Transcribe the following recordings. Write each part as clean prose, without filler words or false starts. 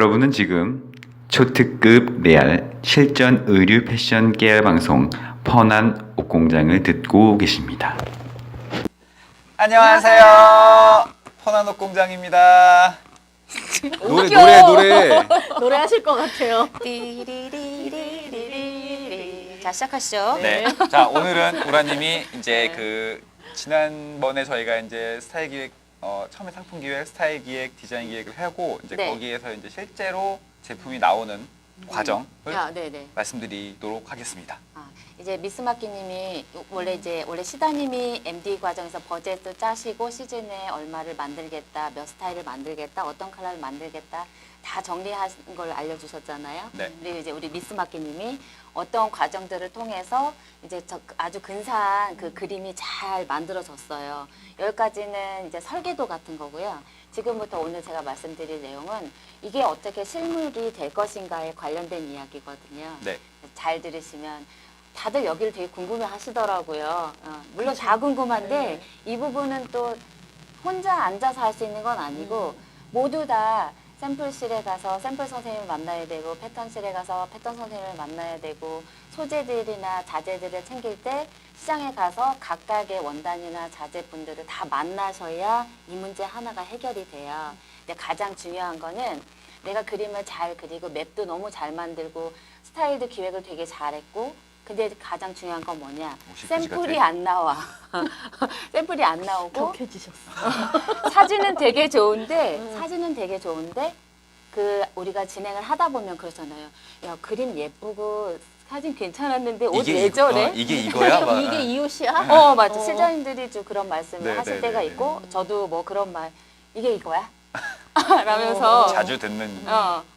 여러분은 지금 초특급 레알 실전 의류 패션 깨알 방송 펀한 옷공장을 듣고 계십니다. 안녕하세요. 펀한 옷공장입니다. 노래. 노래하실 것 같아요. 띠리리리리리리. 자, 시작하시죠. 네. 자, 오늘은 보라님이 이제 그 지난번에 저희가 이제 스타일 기획 처음에 상품 기획, 스타일 기획, 디자인 기획을 하고 이제 네. 거기에서 이제 실제로 제품이 나오는 과정을 네네. 말씀드리도록 하겠습니다. 이제 미스마키님이 원래 시다님이 MD 과정에서 버젯도 짜시고 시즌에 얼마를 만들겠다, 몇 스타일을 만들겠다, 어떤 컬러를 만들겠다 다 정리한 걸 알려주셨잖아요. 네. 그리고 이제 우리 미스마키님이 어떤 과정들을 통해서 이제 아주 근사한 그 그림이 잘 만들어졌어요. 여기까지는 이제 설계도 같은 거고요. 지금부터 오늘 제가 말씀드릴 내용은 이게 어떻게 실물이 될 것인가에 관련된 이야기거든요. 네. 잘 들으시면 다들 여기를 되게 궁금해 하시더라고요. 물론 다 궁금한데 이 부분은 또 혼자 앉아서 할 수 있는 건 아니고 모두 다 샘플실에 가서 샘플 선생님을 만나야 되고 패턴실에 가서 패턴 선생님을 만나야 되고 소재들이나 자재들을 챙길 때 시장에 가서 각각의 원단이나 자재분들을 다 만나셔야 이 문제 하나가 해결이 돼요. 근데 가장 중요한 거는 내가 그림을 잘 그리고 맵도 너무 잘 만들고 스타일도 기획을 되게 잘했고 근데 가장 중요한 건 뭐냐? 샘플이 안 나와. 샘플이 안 나오고 격해지셨어. 사진은 되게 좋은데 그 우리가 진행을 하다 보면 그러잖아요. 야 그림 예쁘고 사진 괜찮았는데 옷 왜 저래? 이게 이거야? 막. 이게 이 옷이야? 맞아. 실장님들이 좀 그런 말씀을 네, 하실 네, 때가 네, 있고 저도 뭐 그런 말 이게 이거야? 라면서 자주 듣는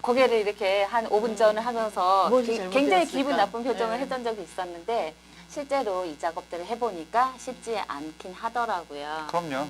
고개를 이렇게 한 5분 전을 하면서 무엇이 굉장히 잘못되었을까? 기분 나쁜 표정을 네. 했던 적이 있었는데 실제로 이 작업들을 해보니까 쉽지 않긴 하더라고요. 그럼요.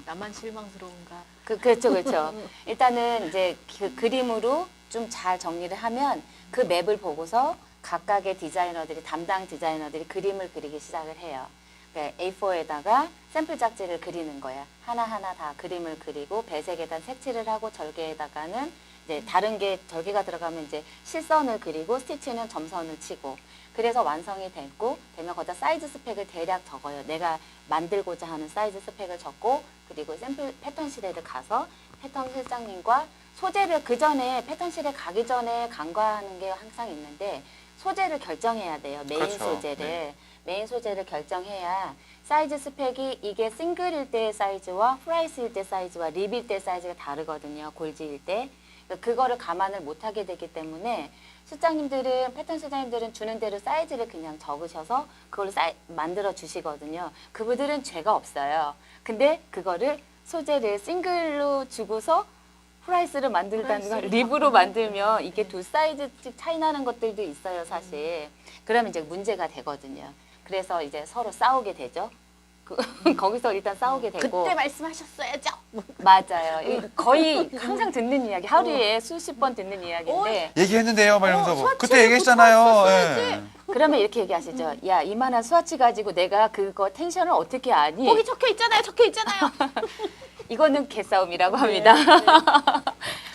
나만 실망스러운가? 그렇죠. 일단은 이제 그 그림으로 좀 잘 정리를 하면 그 맵을 보고서 각각의 디자이너들이 담당 디자이너들이 그림을 그리기 시작을 해요. 그러니까 A4에다가 샘플 짝지를 그리는 거야. 하나하나 다 그림을 그리고 배색에다 색칠을 하고 절개에다가는 이제 다른 게 절개가 들어가면 이제 실선을 그리고 스티치는 점선을 치고 그래서 완성이 되면 거기다 사이즈 스펙을 대략 적어요. 내가 만들고자 하는 사이즈 스펙을 적고 그리고 샘플 패턴실에 가서 패턴 실장님과 소재를 그 전에 패턴실에 가기 전에 간과하는 게 항상 있는데 소재를 결정해야 돼요. 메인 그렇죠. 소재를. 네. 메인 소재를 결정해야 사이즈 스펙이 이게 싱글일 때의 사이즈와 프라이스일 때 사이즈와 립일 때 사이즈가 다르거든요. 골지일 때. 그거를 감안을 못하게 되기 때문에 실장님들은 패턴 실장님들은 주는 대로 사이즈를 그냥 적으셔서 그걸로 만들어 주시거든요. 그분들은 죄가 없어요. 근데 그거를 소재를 싱글로 주고서 프라이스를 만들다는 건 립으로 만들면 이게 두 사이즈씩 차이 나는 것들도 있어요, 사실. 그러면 이제 문제가 되거든요. 그래서 이제 서로 싸우게 되죠. 거기서 일단 싸우게 되고. 그때 말씀하셨어야죠. 맞아요. 거의 항상 듣는 이야기, 하루에 수십 번 듣는 이야기인데. 얘기했는데요, 막 이러면서 뭐. 스와치를 그때 얘기했잖아요. 예. 그러면 이렇게 얘기하시죠. 야, 이만한 스와치 가지고 내가 그거 텐션을 어떻게 아니? 거기 적혀 있잖아요. 이거는 개싸움이라고 합니다.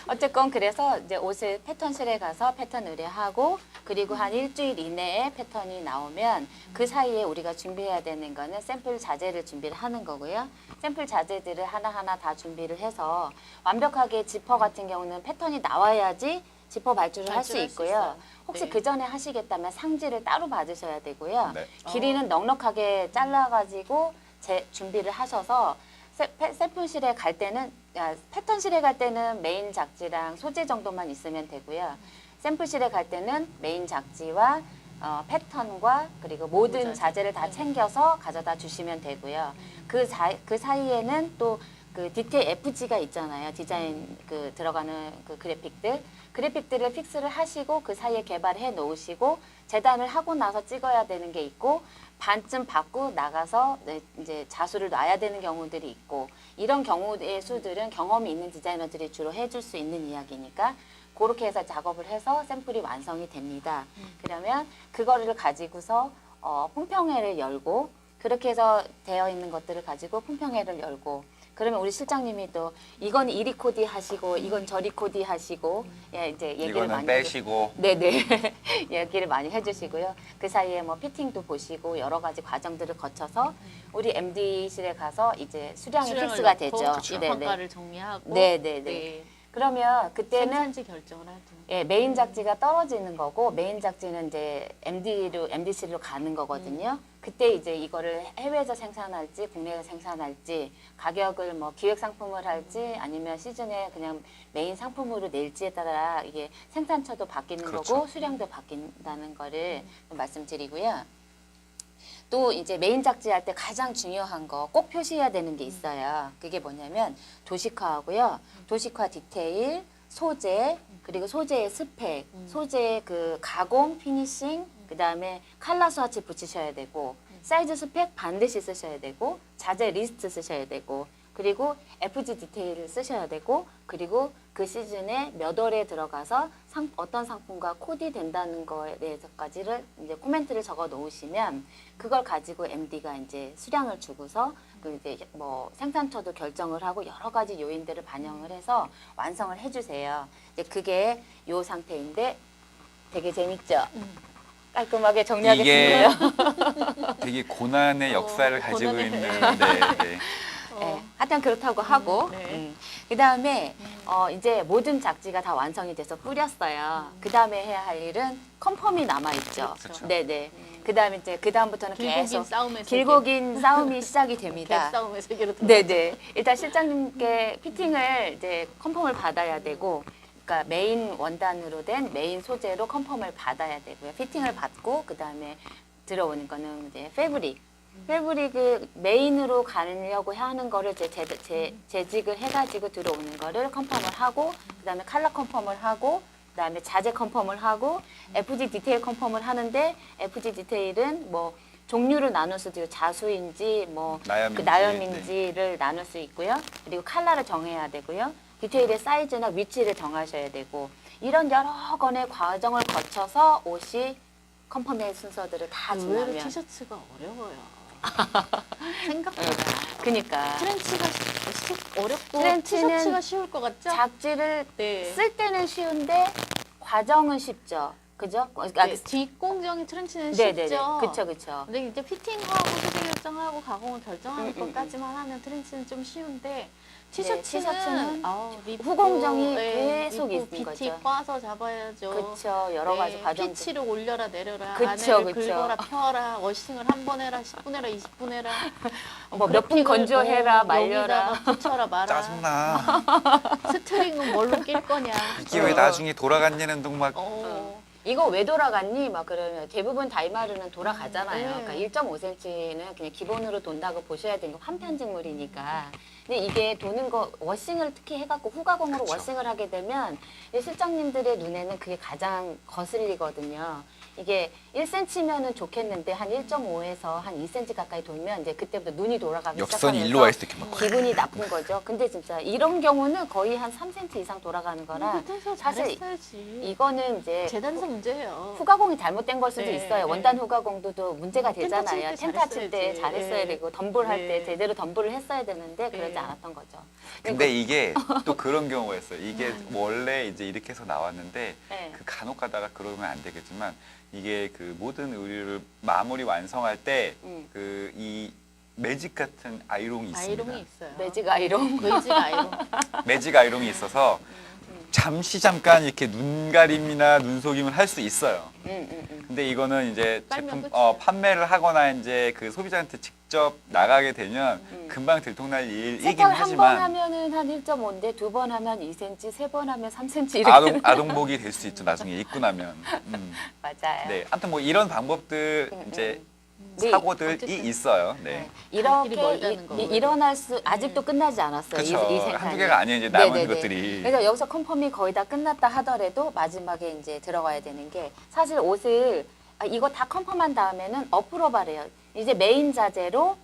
어쨌건 그래서 이제 옷을 패턴실에 가서 패턴 의뢰하고 그리고 한 일주일 이내에 패턴이 나오면 그 사이에 우리가 준비해야 되는 거는 샘플 자재를 준비를 하는 거고요. 샘플 자재들을 하나하나 다 준비를 해서 완벽하게 지퍼 같은 경우는 패턴이 나와야지 지퍼 발주를 할 수 있고요. 혹시 네. 그 전에 하시겠다면 상지를 따로 받으셔야 되고요. 네. 길이는 넉넉하게 잘라가지고 준비를 하셔서 샘플실에 갈 때는 패턴실에 갈 때는 메인 작지랑 소재 정도만 있으면 되고요. 샘플실에 갈 때는 메인 작지와 패턴과 그리고 모든 자재를 다 챙겨서 가져다 주시면 되고요. 그 사이에는 또 그 디테일 FG가 있잖아요. 디자인 그 들어가는 그 그래픽들을 픽스를 하시고 그 사이에 개발해 놓으시고 재단을 하고 나서 찍어야 되는 게 있고 반쯤 받고 나가서 이제 자수를 놔야 되는 경우들이 있고 이런 경우의 수들은 경험이 있는 디자이너들이 주로 해줄 수 있는 이야기니까 그렇게 해서 작업을 해서 샘플이 완성이 됩니다. 그러면 그거를 가지고서 품평회를 열고 그렇게 해서 되어 있는 것들을 가지고 품평회를 열고 그러면 우리 실장님이 또 이건 이리 코디 하시고 이건 저리 코디 하시고 예, 이제 얘기를 이거는 많이 빼시고 네네 얘기를 많이 해주시고요. 그 사이에 뭐 피팅도 보시고 여러 가지 과정들을 거쳐서 우리 MD실에 가서 이제 수량이 수량을 픽스가 넣고 되죠. 그쵸. 평가를 정리하고 네네네. 네. 그러면 그때는 생산지 결정을 하죠. 예, 메인 작지가 떨어지는 거고 메인 작지는 이제 MDC로 가는 거거든요. 그때 이제 이거를 해외에서 생산할지 국내에서 생산할지 가격을 뭐 기획 상품을 할지 아니면 시즌에 그냥 메인 상품으로 낼지에 따라 이게 생산처도 바뀌는 그렇죠. 거고 수량도 바뀐다는 거를 좀 말씀드리고요. 또 이제 메인 작지 할 때 가장 중요한 거 꼭 표시해야 되는 게 있어요. 그게 뭐냐면 도식화하고요. 도식화 디테일, 소재, 그리고 소재의 스펙, 소재의 그 가공, 피니싱, 그 다음에 칼라 스와치 붙이셔야 되고, 사이즈 스펙 반드시 쓰셔야 되고, 자재 리스트 쓰셔야 되고, 그리고 FG 디테일을 쓰셔야 되고, 그리고 그 시즌에 몇 월에 들어가서 어떤 상품과 코디 된다는 거에 대해서까지를 이제 코멘트를 적어 놓으시면 그걸 가지고 MD가 이제 수량을 주고서 그 이제 뭐 생산처도 결정을 하고 여러 가지 요인들을 반영을 해서 완성을 해주세요. 이제 그게 요 상태인데 되게 재밌죠? 깔끔하게 이게 정리하겠습니다. 되게 고난의 역사를 가지고 고난의- 있는 네. 네, 하여튼 그렇다고 하고 네. 그 다음에 이제 모든 작지가 다 완성이 돼서 뿌렸어요. 그 다음에 해야 할 일은 컨펌이 남아있죠. 그렇죠. 네네. 그 다음에 이제 그 다음부터는 길고 긴 계속 싸움의 길고 긴 싸움이 시작이 됩니다. 개싸움의 세계로 들어. 네네. 일단 실장님께 피팅을 이제 컨펌을 받아야 되고, 그러니까 메인 원단으로 된 메인 소재로 컨펌을 받아야 되고요. 피팅을 받고 그 다음에 들어오는 거는 이제 패브릭. 패브릭을 메인으로 가려고 하는 거를 재직을 해가지고 들어오는 거를 컨펌을 하고, 그 다음에 칼라 컨펌을 하고, 그 다음에 자재 컨펌을 하고, FG 디테일 컨펌을 하는데, FG 디테일은 뭐 종류를 나눌 수도 있고, 자수인지, 뭐 나염인지, 그 나염인지를 나눌 수 있고요. 그리고 칼라를 정해야 되고요. 디테일의 사이즈나 위치를 정하셔야 되고, 이런 여러 건의 과정을 거쳐서 옷이 컨펌의 순서들을 다 의외로 지나면. 티셔츠가 어려워요. 생각보다. 그니까. 트렌치가 어렵고 트렌치는 티셔츠가 쉬울 것 같죠? 작지를 네. 쓸 때는 쉬운데 과정은 쉽죠. 그죠? 그러니까 네, 뒷공정이 트렌치는 네네네. 쉽죠. 그쵸, 그쵸. 근데 이제 피팅하고 소재 결정하고 가공을 결정하는 음, 것까지만 하면 트렌치는 좀 쉬운데 티셔츠는 티셔츠는 리프, 후공정이 계속 리프, 있는 비티 거죠. 꽈서 잡아야죠. 그쵸. 여러 가지 네, 과정들. 피치를 올려라 내려라 그쵸, 안에를 그쵸. 긁어라 펴라 워싱을 한 번 해라 10분 해라 20분 해라 뭐 몇 분 그래픽을 건조해라, 말려라. 여기다가 붙여라 마라 짜증나. 스트링은 뭘로 낄 거냐 이게 왜 나중에 돌아갔냐는 동막 이거 왜 돌아갔니? 막 그러면 대부분 다이마르는 돌아가잖아요. 네. 그러니까 1.5cm는 그냥 기본으로 돈다고 보셔야 되는 거 환편직물이니까. 근데 이게 도는 거 워싱을 특히 해갖고 후가공으로 그쵸. 워싱을 하게 되면 이 실장님들의 눈에는 그게 가장 거슬리거든요. 이게 1cm면은 좋겠는데 한 1.5에서 한 2cm 가까이 돌면 이제 그때부터 눈이 돌아가기 역선이 시작하면서 일로 와 있을 때 이렇게 막 기분이 나쁜 거죠. 근데 진짜 이런 경우는 거의 한 3cm 이상 돌아가는 거라 그래서 사실 잘했어야지 이거는 이제 재단에서 문제예요 후가공이 잘못된 걸 수도 네, 있어요. 네. 원단 후가공도 문제가 텐타 칠 되잖아요. 때 텐타 칠 때 잘했어야지. 잘했어야 네. 되고 덤블할 네. 때 제대로 덤블을 했어야 되는데 그러지 네. 않았던 거죠. 근데 이게 또 그런 경우가 있어요. 이게 원래 이제 이렇게 해서 나왔는데 네. 그 간혹 가다가 그러면 안 되겠지만 이게 그 모든 의류를 마무리 완성할 때 음. 그 이 매직 같은 아이롱이 있습니다. 아이롱이 있어요 매직 아이롱. 매직 아이롱 매직 아이롱이 있어서 잠깐 이렇게 눈가림이나 눈속임을 할 수 있어요. 근데 이거는 이제 빨면 제품 끝이에요. 판매를 하거나 이제 그 소비자한테 직접 나가게 되면 금방 들통날 일이긴 세탁 한 번 하지만 하면은 한 1.5인데 두 번 하면 2cm, 세 번 하면 3cm 이렇게. 아동복이 될 수 있죠. 나중에 입고 나면. 맞아요. 네, 아무튼 뭐 이런 방법들 이제 네. 사고들이 어쨌든. 있어요. 네. 이렇게 길이 멀다는 거. 일어날 수 아직도 끝나지 않았어요. 그렇죠. 이 생산이. 한두 개가 아니에요. 이제 남은 네네네. 것들이. 그래서 여기서 컨펌이 거의 다 끝났다 하더라도 마지막에 이제 들어가야 되는 게 사실 옷을 이거 다 컨펌한 다음에는 어프로발이에요. 이제 메인 자재로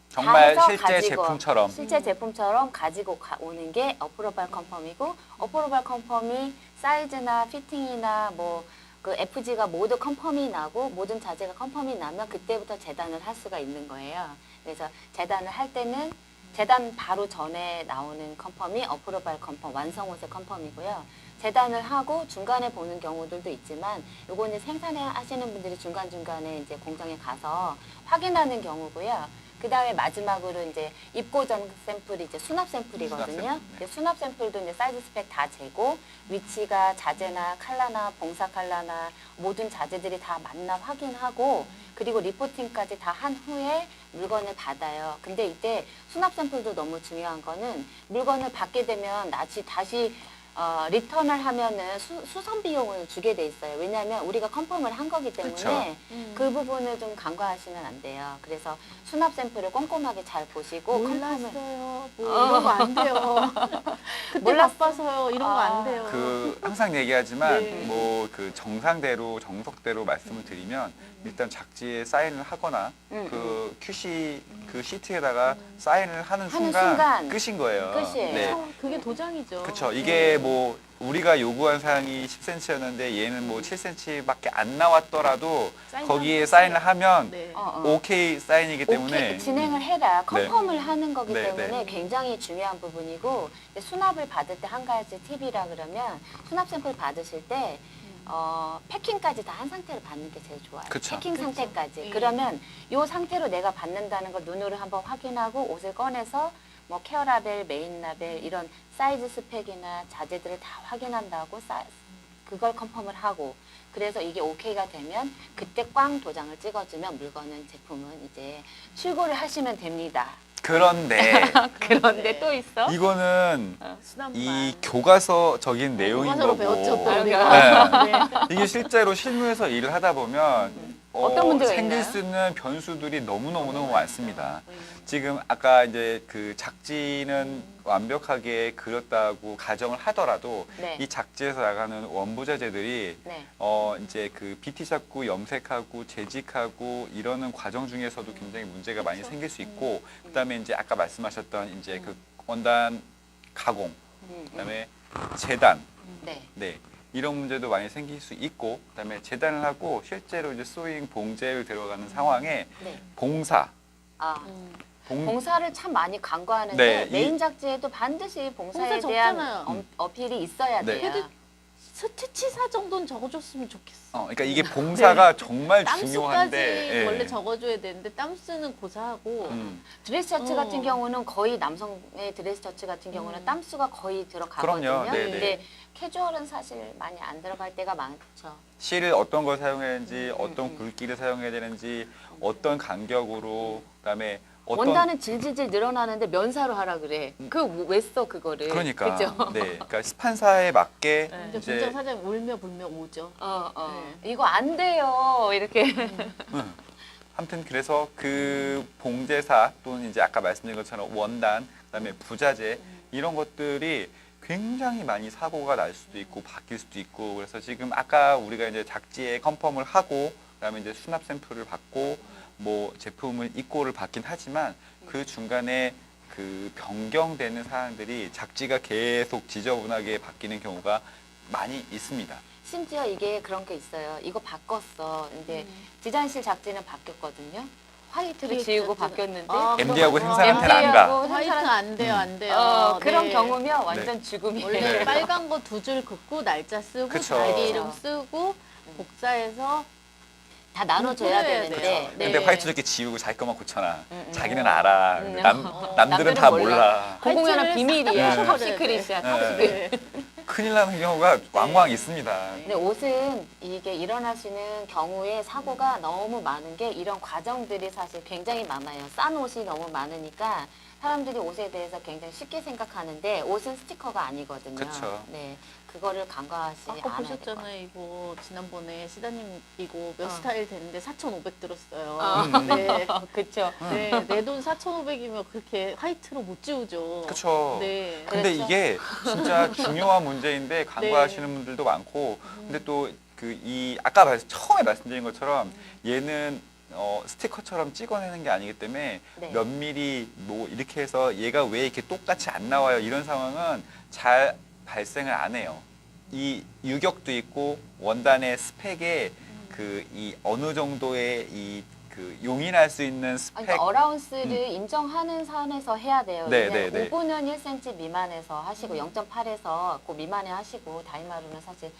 정말 다 해서 실제 가지고, 제품처럼. 실제 제품처럼 가지고 오는 게 어프로발 컨펌이고 어프로발 컨펌이 사이즈나 피팅이나 뭐 그 FG가 모두 컨펌이 나고 모든 자재가 컨펌이 나면 그때부터 재단을 할 수가 있는 거예요. 그래서 재단을 할 때는 재단 바로 전에 나오는 컨펌이 어프로발 컨펌, 완성호세 컨펌이고요. 재단을 하고 중간에 보는 경우들도 있지만 요거는 생산하시는 분들이 중간중간에 이제 공장에 가서 확인하는 경우고요. 그 다음에 마지막으로 이제 입고 전 샘플이 이제 수납 샘플이거든요. 수납 샘플, 네. 수납 샘플도 이제 사이즈 스펙 다 재고 위치가 자재나 칼라나 봉사 칼라나 모든 자재들이 다 맞나 확인하고 그리고 리포팅까지 다 한 후에 물건을 받아요. 근데 이때 수납 샘플도 너무 중요한 거는 물건을 받게 되면 다시 리턴을 하면은 수선 비용을 주게 돼 있어요. 왜냐하면 우리가 컨펌을 한 거기 때문에 그쵸. 그 부분을 좀 간과하시면 안 돼요. 그래서 수납 샘플을 꼼꼼하게 잘 보시고 컨펌을 몰랐어요. 뭐 이런 거 안 돼요. 그때 몰랐어. 바빠서요. 이런 거 안 돼요. 그 항상 얘기하지만 네. 뭐 그 정석대로 말씀을 드리면 일단 작지에 사인을 하거나 그 QC 그 시트에다가 사인을 하는 순간 끝인 거예요. 끝이에요. 네. 그게 도장이죠. 그렇죠. 이게 뭐 우리가 요구한 사양이 10cm였는데 얘는 뭐 7cm밖에 안 나왔더라도 거기에 사인을 하면 네. 오케이 사인이기 때문에 오케이, 진행을 해라. 컨펌을 하는 거기 네, 때문에 네. 굉장히 중요한 부분이고 근데 수납을 받을 때 한 가지 팁이라 그러면 수납 샘플 받으실 때 패킹까지 다 한 상태로 받는 게 제일 좋아요. 그쵸. 패킹 그쵸. 상태까지. 예. 그러면 이 상태로 내가 받는다는 걸 눈으로 한번 확인하고 옷을 꺼내서 뭐 케어 라벨, 메인 라벨 이런 사이즈 스펙이나 자재들을 다 확인한다고 그걸 컨펌을 하고 그래서 이게 오케이가 되면 그때 꽝 도장을 찍어주면 물건은 제품은 이제 출고를 하시면 됩니다. 그런데 그런데 또 있어? 이거는 수납만. 이 교과서적인 내용인 교과서로 거고 배웠죠, 또 아, 우리가. 네. 이게 실제로 실무에서 일을 하다 보면 어떤 문제가 생길 있나요? 수 있는 변수들이 너무너무 많습니다. 지금 아까 이제 그 작지는 완벽하게 그렸다고 가정을 하더라도 네. 이 작지에서 나가는 원부자재들이 네. 이제 그 BT 잡고 염색하고 재직하고 이러는 과정 중에서도 굉장히 문제가 많이 생길 수 있고 그다음에 이제 아까 말씀하셨던 이제 그 원단 가공 그다음에 재단 네. 네. 이런 문제도 많이 생길 수 있고 그다음에 재단을 하고 실제로 이제 소잉 봉제를 들어가는 상황에 네. 봉사 아. 봉 봉사를 참 많이 간과하는데 네, 메인 작지에도 반드시 봉사에 봉사 대한 적잖아요. 어필이 있어야 네. 돼요. 그래도 스티치사 정도는 적어줬으면 좋겠어. 그러니까 이게 봉사가 정말 땀수까지 중요한데 예. 원래 적어줘야 되는데 땀수는 고사하고 드레스 셔츠 같은 어. 경우는 거의 남성의 드레스 셔츠 같은 경우는 땀수가 거의 들어가거든요. 그럼요. 네, 근데 네. 캐주얼은 사실 많이 안 들어갈 때가 많죠. 실을 어떤 걸 사용해야 되는지 어떤 굵기를 사용해야 되는지 어떤 간격으로 그다음에 어떤 원단은 질질질 늘어나는데 면사로 하라 그래. 그 왜 써 그거를? 그러니까 그죠? 네, 그러니까 스판사에 맞게 이제 공장 이제 사장이 울며 불며 오죠. 이거 안 돼요. 이렇게. 아무튼 그래서 그 봉제사 또는 이제 아까 말씀드린 것처럼 원단 그다음에 부자재 이런 것들이 굉장히 많이 사고가 날 수도 있고 바뀔 수도 있고 그래서 지금 아까 우리가 이제 작지에 컨펌을 하고 그다음에 이제 수납 샘플을 받고 뭐 제품을 입고를 받긴 하지만 그 중간에 그 변경되는 사항들이 작지가 계속 지저분하게 바뀌는 경우가 많이 있습니다. 심지어 이게 그런 게 있어요. 이거 바꿨어. 근데 디자인실 작지는 바뀌었거든요. 화이트를 그게 지우고 있었잖아요. 바뀌었는데 아, MD하고 그거- 생산한테는 안 가. MD하고 화이트 안 돼요, 안 돼요. 그런 네. 경우면 완전 죽음이에요. 원래 네. 빨간 거 두 줄 긋고 날짜 쓰고 그쵸. 자기 이름 쓰고 복사해서 다 나눠줘야 풀어야 되는데. 돼요. 네. 근데 화이트 이렇게 지우고 자기 것만 고쳐놔. 음. 자기는 알아. 근데 남들은 남들은 다 몰라. 몰라. 공공연한 화이트를 비밀이야. 네. 탑 시크릿이야. 탑 네. 시크릿. 네. 큰일 나는 경우가 왕왕 있습니다. 근데 옷은 이게 일어나시는 경우에 사고가 너무 많은 게 이런 과정들이 사실 굉장히 많아요. 싼 옷이 너무 많으니까 사람들이 옷에 대해서 굉장히 쉽게 생각하는데 옷은 스티커가 아니거든요. 그쵸. 네, 그거를 간과하지 아까 않아야 될것 같아요. 보셨잖아요. 이거 지난번에 시다님 이거 몇 어. 스타일 됐는데 4,500 들었어요. 어. 네. 그렇죠. 네, 내 돈 4,500이면 그렇게 화이트로 못 지우죠. 그쵸. 네. 근데 그렇죠. 이게 진짜 중요한 문제인데 간과하시는 네. 분들도 많고 근데 또 그 이 아까 처음에 말씀드린 것처럼 얘는 스티커처럼 찍어내는 게 아니기 때문에 네. 몇 미리 뭐 이렇게 해서 얘가 왜 이렇게 똑같이 안 나와요 이런 상황은 잘 발생을 안 해요. 이 유격도 있고 원단의 스펙에 그 이 어느 정도의 이 그 용인할 수 있는 스펙. 그러니까 어라운스를 인정하는 선에서 해야 돼요. 네, 왜냐면 네, 네. 5분은 1cm 미만에서 하시고 0.8에서 그 미만에 하시고 다이마루는 사실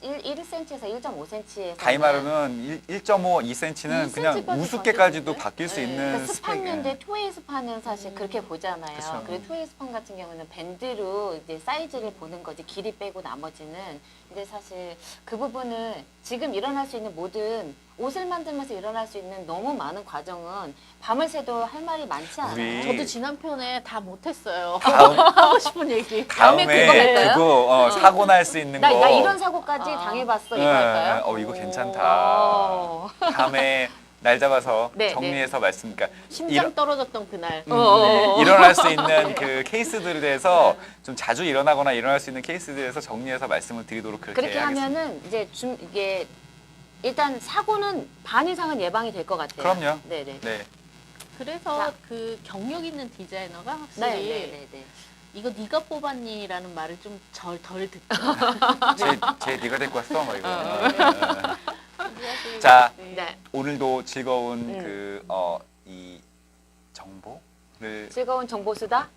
1cm에서 1.5cm에서 다이마루는 1.5, 2cm는 그냥 2cm 까지 우습게까지도 바뀌었는데? 바뀔 수 네. 있는 그러니까 스펙. 스판인데 투웨이 스판은 사실 그렇게 보잖아요. 그쵸. 그리고 투웨이 스판 같은 경우는 밴드로 이제 사이즈를 보는 거지 길이 빼고 나머지는 근데 사실 그 부분은 지금 일어날 수 있는 모든 옷을 만들면서 일어날 수 있는 너무 많은 과정은 밤을 새도 할 말이 많지 않아요. 우리 저도 지난 편에 다 못했어요. 다음, 하고 싶은 얘기. 다음에 그거 할까요? 그거 사고 날 수 있는 나 거. 이런 사고까지 아. 당해봤어 네, 이거 할까요? 이거 괜찮다. 오. 다음에 날 잡아서 네, 정리해서 말씀. 그러니까 심장 떨어졌던 그날. 일어날 수 있는 그 케이스들에 대해서 좀 자주 일어나거나 일어날 수 있는 케이스들에 대해서 정리해서 말씀을 드리도록 그렇게 하겠습니다. 하면은 이제 이게 일단 사고는 반 이상은 예방이 될 것 같아요. 그럼요. 네네. 네. 그래서 자. 그 경력 있는 디자이너가 확실히 네네네. 이거 네가 뽑았니라는 말을 좀 덜 듣죠. 제 네가 데리고 왔어, 막 이거. 사실 자, 네. 오늘도 즐거운 음. 이 정보를 즐거운 정보수다?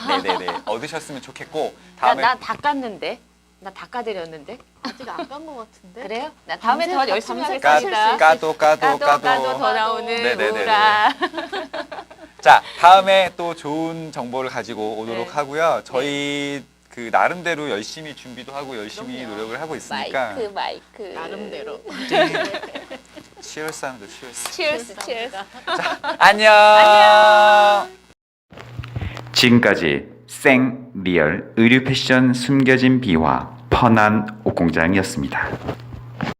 네네네 얻으셨으면 좋겠고 나 다음에 다 깠는데? 나 다 까드렸는데? 아직 안 간 것 같은데. 그래요? 나 다음에 밤새- 더 열심히 밤새 하겠습니다. 까도 까도 돌아오는 네네네네. 우라. 자, 다음에 또 좋은 정보를 가지고 오도록 네. 하고요. 저희 그 나름대로 열심히 준비도 하고 열심히 그럼요. 노력을 하고 있으니까 마이크. 나름대로. 치얼스 하면 돼, 치얼스. 치얼스. 안녕. 지금까지 생 리얼 의류 패션 숨겨진 비화 펀한 옷공장이었습니다.